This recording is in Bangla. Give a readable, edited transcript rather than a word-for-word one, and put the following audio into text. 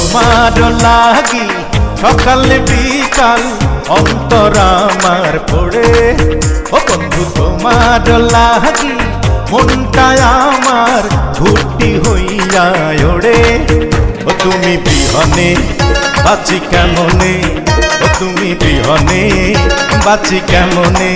তোমার লাগি সকাল বিকাল অন্তর আমার পড়ে। ও বন্ধু তোমার লাগি মনটা আমার ঘুরতি হইয়া ওড়ে। ও তুমি বিহনে বাঁচি কেমনে, ও তুমি বিহনে বাঁচি কেমনে।